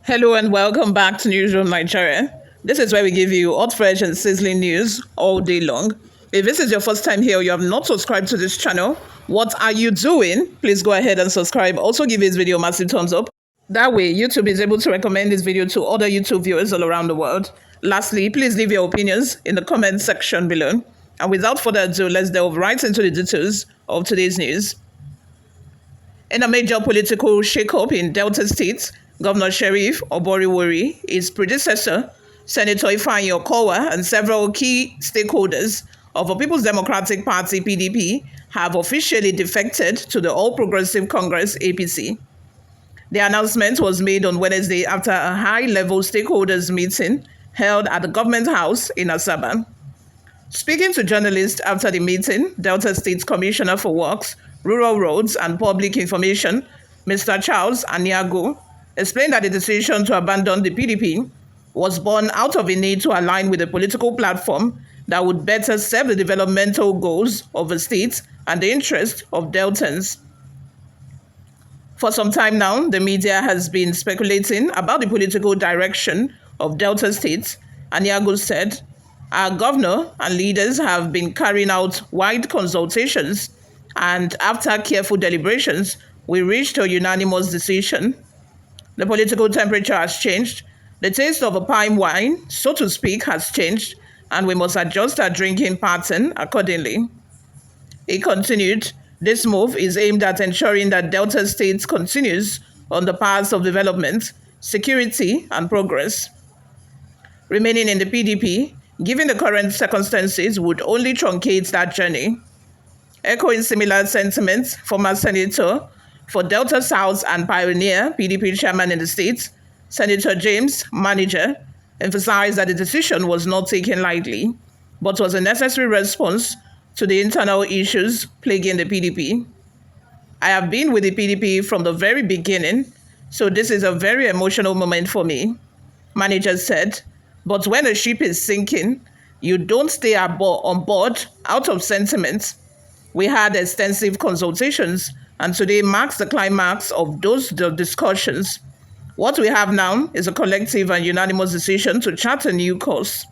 Hello and welcome back to Newsroom Nigeria. This is where we give you hot, fresh, and sizzling news all day long. If this is your first time here or you have not subscribed to this channel, what are you doing? Please go ahead and subscribe. Also give this video a massive thumbs up. That way, YouTube is able to recommend this video to other YouTube viewers all around the world. Lastly, please leave your opinions in the comment section below. And without further ado, let's delve right into the details of today's news. In a major political shakeup in Delta State, Governor Sheriff Oborevwori, his predecessor, Senator Okowa, and several key stakeholders of the People's Democratic Party (PDP) have officially defected to the All Progressive Congress (APC). The announcement was made on Wednesday after a high-level stakeholders meeting held at the Government House in Asaba. Speaking to journalists after the meeting, Delta State Commissioner for Works, Rural Roads and Public Information, Mr. Charles Aniago, explained that the decision to abandon the PDP was born out of a need to align with a political platform that would better serve the developmental goals of the state and the interests of Deltans. For some time now, the media has been speculating about the political direction of Delta State. Aniago said, "Our governor and leaders have been carrying out wide consultations, and after careful deliberations, we reached a unanimous decision. The political temperature has changed. The taste of a palm wine, so to speak, has changed, and we must adjust our drinking pattern accordingly." He continued, "This move is aimed at ensuring that Delta State continues on the path of development, security, and progress. Remaining in the PDP, given the current circumstances, would only truncate that journey." Echoing similar sentiments, former Senator for Delta South and Pioneer PDP chairman in the state, Senator James Manager, emphasized that the decision was not taken lightly, but was a necessary response to the internal issues plaguing the PDP. "I have been with the PDP from the very beginning, so this is a very emotional moment for me," Manager said. "But when a ship is sinking, you don't stay on board out of sentiment. We had extensive consultations, and today marks the climax of those discussions. What we have now is a collective and unanimous decision to chart a new course."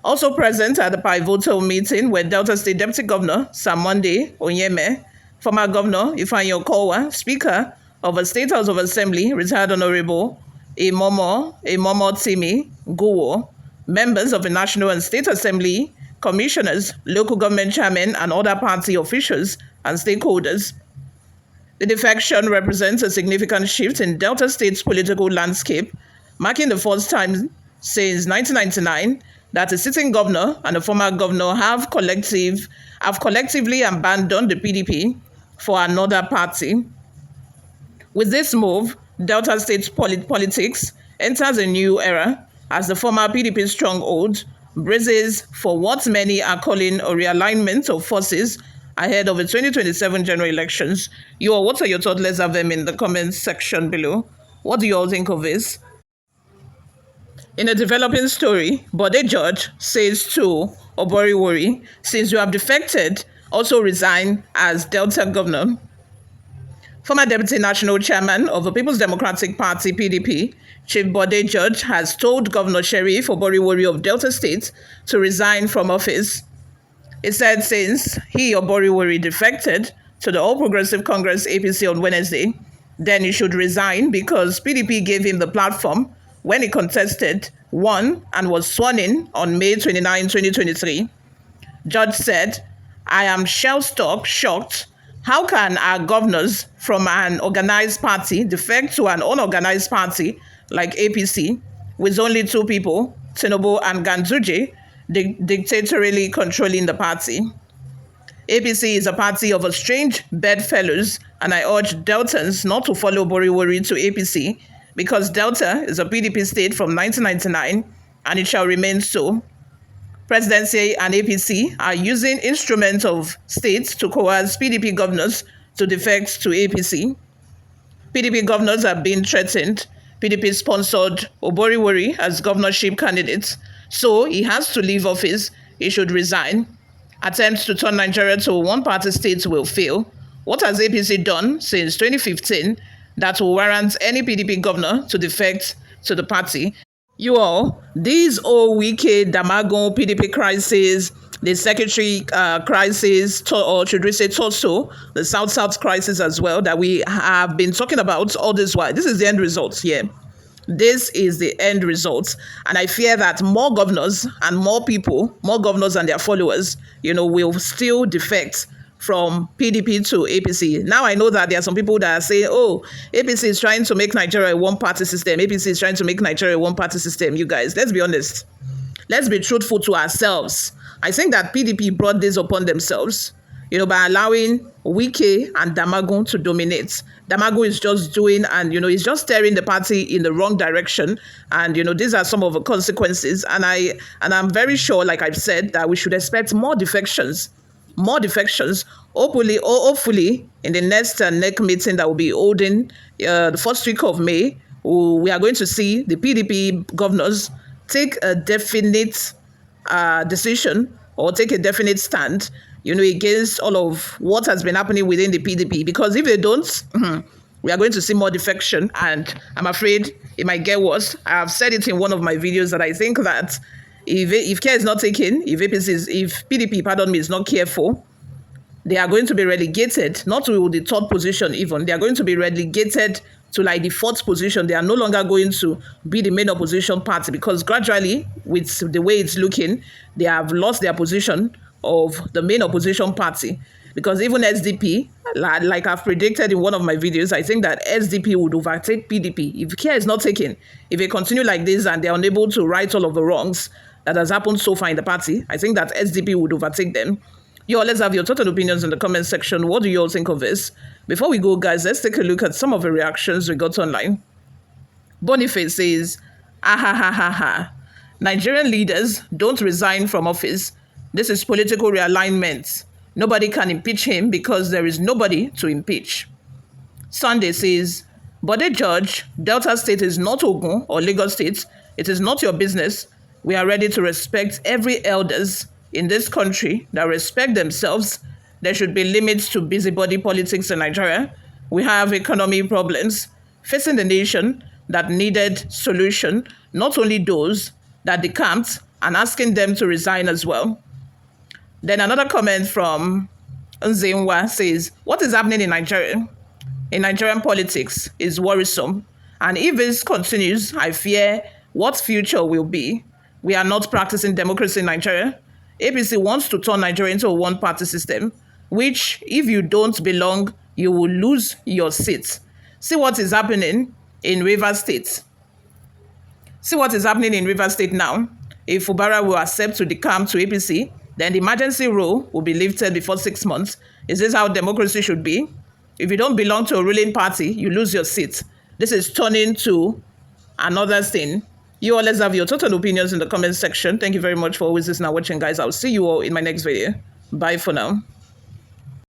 Also present at the pivotal meeting were Delta State Deputy Governor Samonde Onyeme, former Governor Ifeanyi Okowa, Speaker of the State House of Assembly, retired Honorable Imomo Timi Guwo, members of the National and State Assembly, commissioners, local government chairmen, and other party officials and stakeholders. The defection represents a significant shift in Delta State's political landscape, marking the first time since 1999 that a sitting governor and a former governor have collectively abandoned the PDP for another party. With this move, Delta State's politics enters a new era as the former PDP stronghold braces for what many are calling a realignment of forces ahead of the 2027 general elections. What are your thoughts? Let's have them in the comments section below. What do you all think of this? In a developing story, Bode George says to Oborevwori, "Since you have defected, also resign as Delta governor." Former Deputy National Chairman of the People's Democratic Party (PDP), Chief Bode George, has told Governor Sheriff Oborevwori of Delta State to resign from office. He said since he, Oborevwori, defected to the All Progressive Congress (APC) on Wednesday, then he should resign because PDP gave him the platform when he contested, won, and was sworn in on May 29, 2023. George said, "I am shocked. How can our governors from an organized party defect to an unorganized party like APC with only two people, Tinubu and Ganduje, dictatorially controlling the party? APC is a party of a strange bedfellows, and I urge Deltans not to follow Oborevwori to APC because Delta is a PDP state from 1999 and it shall remain so. Presidency and APC are using instruments of states to coerce PDP governors to defect to APC. PDP governors are being threatened. PDP sponsored Oborevwori as governorship candidate, so he has to leave office. He should resign. Attempts to turn Nigeria to a one-party state will fail. What has APC done since 2015? that will warrant any PDP governor to defect to the party. You all, these all wicked Damago PDP crisis, the secretary crisis, or should we say Toso, the South crisis as well, that we have been talking about all this while. This is the end result here. This is the end result. And I fear that more governors and more people, more governors and their followers, will still defect from PDP to APC. Now I know that there are some people that are saying, oh, APC is trying to make Nigeria a one-party system. APC is trying to make Nigeria a one-party system. You guys, let's be honest. Let's be truthful to ourselves. I think that PDP brought this upon themselves, by allowing Wike and Damagun to dominate. Damagun is just doing, and he's just steering the party in the wrong direction. And these are some of the consequences. And I'm very sure, like I've said, that we should expect more defections. Hopefully, in the next NEC meeting that will be holding the first week of May, we are going to see the PDP governors take a definite decision or take a definite stand, against all of what has been happening within the PDP. Because if they don't, we are going to see more defection, and I'm afraid it might get worse. I have said it in one of my videos that I think that if care is not taken, if PDP, is not careful, they are going to be relegated, not to the third position even. They are going to be relegated to like the fourth position. They are no longer going to be the main opposition party, because gradually, with the way it's looking, they have lost their position of the main opposition party. Because even SDP, like I've predicted in one of my videos, I think that SDP would overtake PDP. If care is not taken, if they continue like this and they're unable to right all of the wrongs that has happened so far in the party, I think that SDP would overtake them. You all, let's have your total opinions in the comment section. What do you all think of this? Before we go, guys, let's take a look at some of the reactions we got online. Boniface says, ah ha ha ha ha. Nigerian leaders don't resign from office. This is political realignment. Nobody can impeach him because there is nobody to impeach. Sunday says, Bode Judge, Delta State is not Ogun or Lagos State. It is not your business. We are ready to respect every elders in this country that respect themselves. There should be limits to busybody politics in Nigeria. We have economy problems facing the nation that needed solution, not only those that decamped, and asking them to resign as well. Then another comment from Nzenwa says, what is happening in Nigeria? In Nigerian politics is worrisome. And if this continues, I fear what future will be. We are not practicing democracy in Nigeria. APC wants to turn Nigeria into a one-party system, which, if you don't belong, you will lose your seat. See what is happening in Rivers State. Now. If Fubara will accept to decamp to APC, then the emergency rule will be lifted before 6 months. Is this how democracy should be? If you don't belong to a ruling party, you lose your seat. This is turning to another thing. You all, let's have your total opinions in the comment section. Thank you very much for always listening and watching, guys. I'll see you all in my next video. Bye for now.